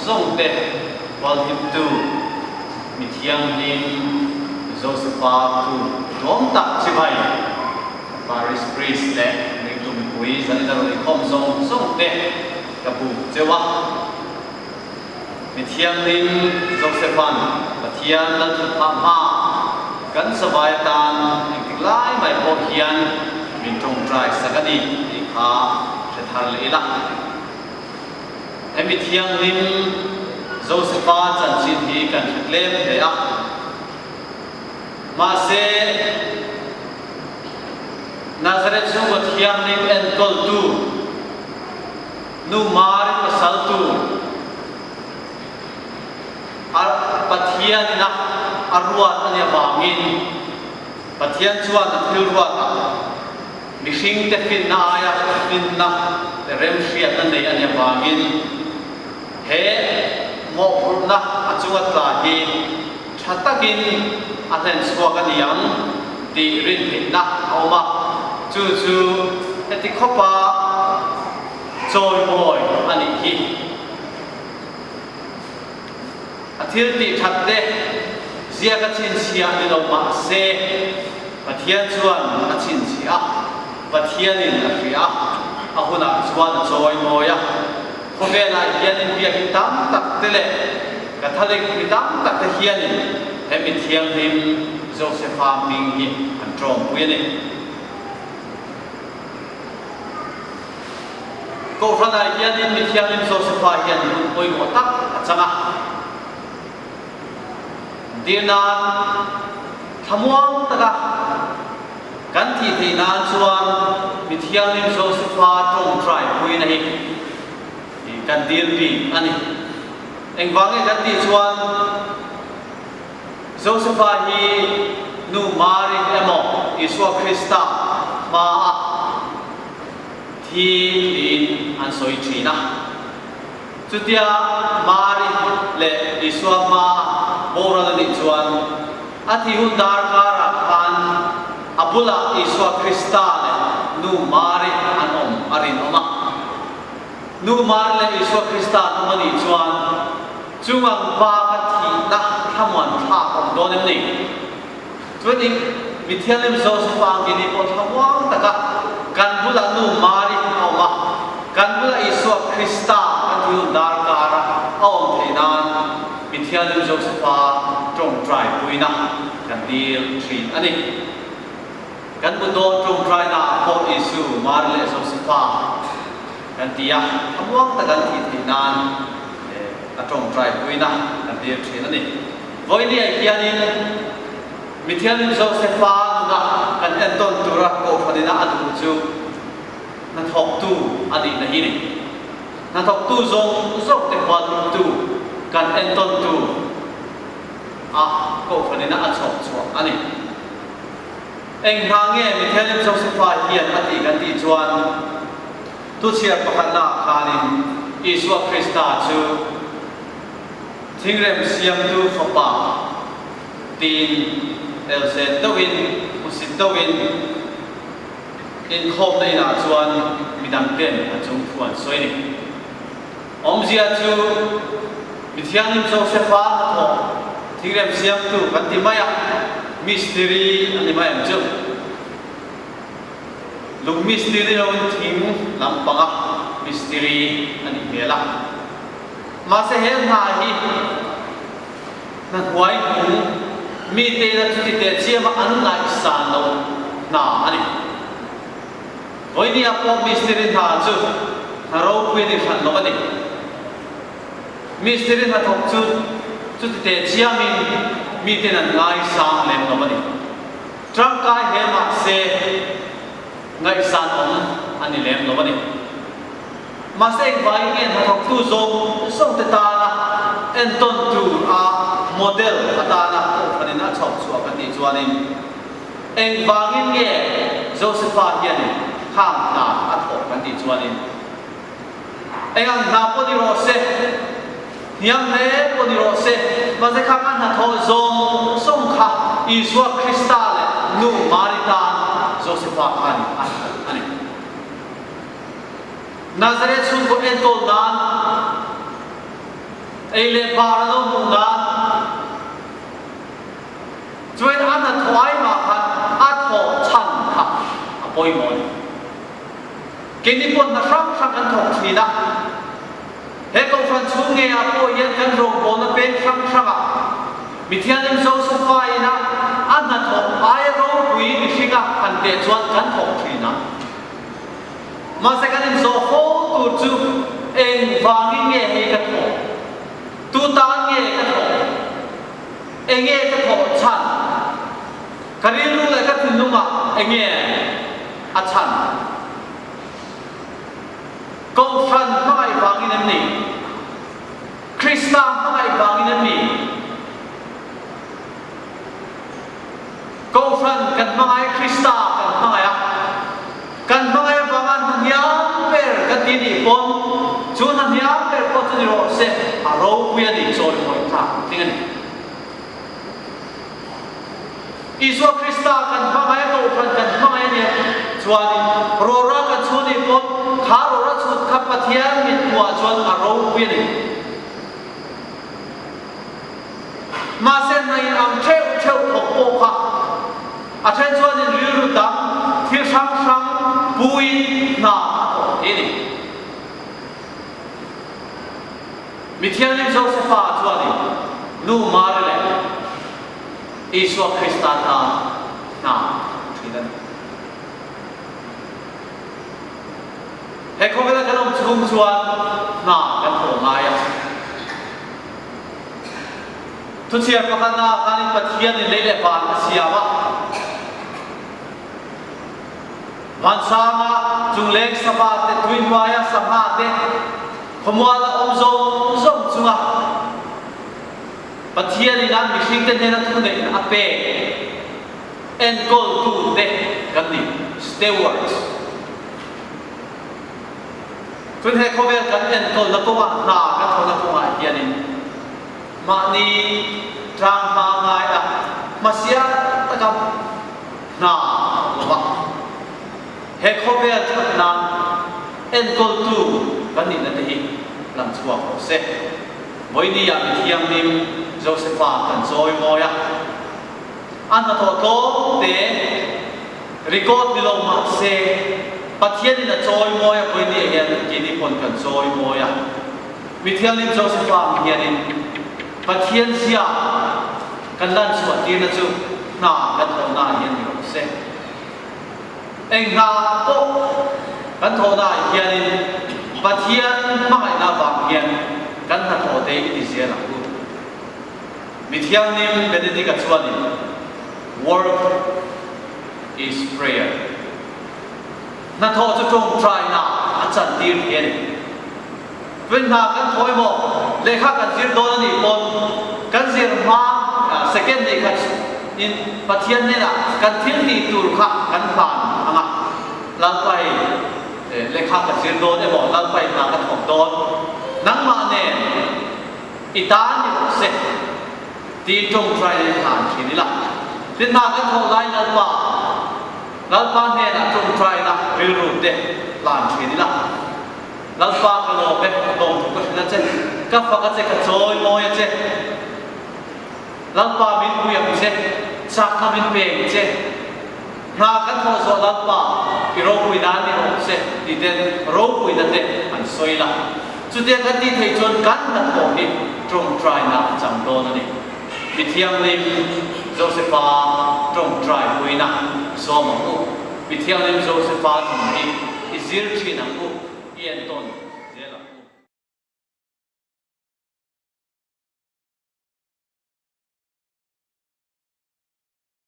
song te wal him tu mi thiang lim Josepha tu dom tak chibai Paris priest le ni tu mi pui zani da ri khom song te kapu chewa mi thiang lim Josephan pathian lan tu ma kan sabai tan lai mai po hian min tong trai sakani ni kha thar le la emi thiang lim Josepha chan chin hi kan thlem le a ma se Nazareth su ko thiang lim en tol tu nu mar pasal tu ar pathian na arwat ania bangin pathian chuan a thil ruat a mihring te fin na aya fin na le rem hriat na nei ania bangin he mo na achunga tla hi thatakin a hlen suak aniang ti rin phin na oma chu heti khopa choi moi ani hi a thil ti thatte zia ka chin sia ni lo ma se pathian chuan a chin sia pathian in a ria a huna chuan choi moya khobela hian in bia ki tam tak tele ka thale ki tam tak te hian in hemi thiang lim Josepha ming hi an trom puini ko rana hian in mi thiang lim Josepha hian oi mo tak achanga dinan thamuang taka kan thi theinan chuan mi thiang lim Josepha tong trai pui na hi kan dir pi ani engwange kan ti chuan Josepha hi nu mari emo Isua Krista ma thi in an soi thina chutia mari le Isua ma bora ni chuan athi hun dar kara khan abula Isua Krista le nu mari anom arin oma nu mar le Isua Krista nomani chuan chungang pa ka thi na thamwan tha om donem ni chuani mi thialim Josepha ki ni po thamwang taka kan bula nu mari oma kan bula Isua Krista athi hun dar kara om theinan mi thialim Josepha trong trai puina kan dil thin ani kan bu do trong trai na po Isu mar le Josepha kan tia amwang ta kan thi thinan a trong trai puina kan dil thin ani voini ai hianin mi thialim Josepha na kan enton tura ko phanina adu chu na thok tu ani na hi ni na thok tu zong te kwan tu kan enton tu ko phanina a chok chok ani eng hange mi thialim Josepha hian ati kan ti chuan tu chia pakhat na khanin Isua Krista chu thingrem siam tu khopa tin elsen tawin usin tawin in khom nei na chuan midang ten achung thuan soi ni omzia chu mi thialim Josepha tho thingrem siam tu kan ti maya mystery ani mayam chu lung mystery lo thing lampanga mystery ani hela ma se he na hi na huai hu mi te na chu ti te chiama an na isan lo na ani voini apo mystery tha chu na ro pui ni khan lo ani mystery na thok chu chu ti te chiamin mi te na ngai sang lem lo ani trang kai he ma se ngai san om ani lem lo ani ma se vai ngen ha thok tu zong te ta na en ton tu a model ata na ani na chok chu ka ti chuanin eng wangin nge Josepha hian kham na a thok kan ti chuanin eng ang na po ni ro se niam le po ni ro se ma se khang an ha tho song kha Isua Krista le nu maritan Josepha ani ani Nazareth sun ko entol dan ai le para lo mu na chuan an a thoi ma khan a tho chan kha apoi mo ni ke ni pon na sang sang an thok thi na he ko fan chu nge a po yen kan ro bo na pen sang sang a mithianim Josephai na an na tho ai ro pui ni singa kan te chuan kan thok thi na ma se kan in zo ho tu chu en wangi nge he ka tho tu ta nge ka tho enge ka tho chan karin lu le ka tin lu ma enge a chan ko fan mai wangi nam ni Krista mai wangi nam ni ko fan kan mai Krista kan mai a kan mai wangan nyam per ka ti ni pon chu na nyam per ko tu ni ro se a ro pu ya ni choi moi tha ting ani Isu Krista kan mai ko fan kan mai ni chuan ro ra ka chu ni pon kha ro ra chu kha pathian ni tua chuan a ro pu ya ni ma sen nai am theu theu thok po kha a chen chuan in ri ru dam thir sang sang pui na ini mithianim Josepha chuan ni nu mar le Isu Krista na thidan he ko vela kanom chung chuan na kan tho ngai a tu chia pakhan na kanin pathian in leile ban siama van sama chung lek sapa te twin waya sama te khomwala omzong zong chunga pathian in an mishing te na thu nei ape en kol tu te kan ni stewards Tun he kovel kan en kol na ko na kan tho na ko hianin ma ni trang ma ngai a masia takam na lova he kovel kan na en kol tu kan ni na te hi lam chua ko se moi ni ya thiam nim Josepha kan zoi moya an na tho te record ni lo ma se pathian in a joy moya poi ni hian kini pon kan joy moya mithianim Josepha hianin pathian sia kan lan suat ti na chu na kan tho na hian ni se eng na ko kan tho na hianin pathian mai na wang hian kan na tho te ti sia la ku mithianim benedict chuani work is prayer na tho chu tong try na a chan tir hian wen na kan thoi mo lekha kan zir don ni pon kan zir ma second ni kha in pathian ne la kan thil ti tur kha kan phan anga lan pai lekha kan zir don e mo lan pai na kan thong don nang ma ne itan ni se ti tong try ni han thi ni la tin na kan tho lai lan pa lalpa ne na tong try na ril ru de lan thi ni la lalpa ka lo be tong ko na che ka fa ka che ka choi mo ya che lalpa min ku ya che sak na min pe che na kan tho so lalpa i ro ku na ni ho se ti den ro ku na te an soi la chu te kan ti thei chon kan na tho ni tong try na cham do na ni mithiam lim Josepha tong try ku na so mo ku mithianim Josepha ni izir thi na ku yen ton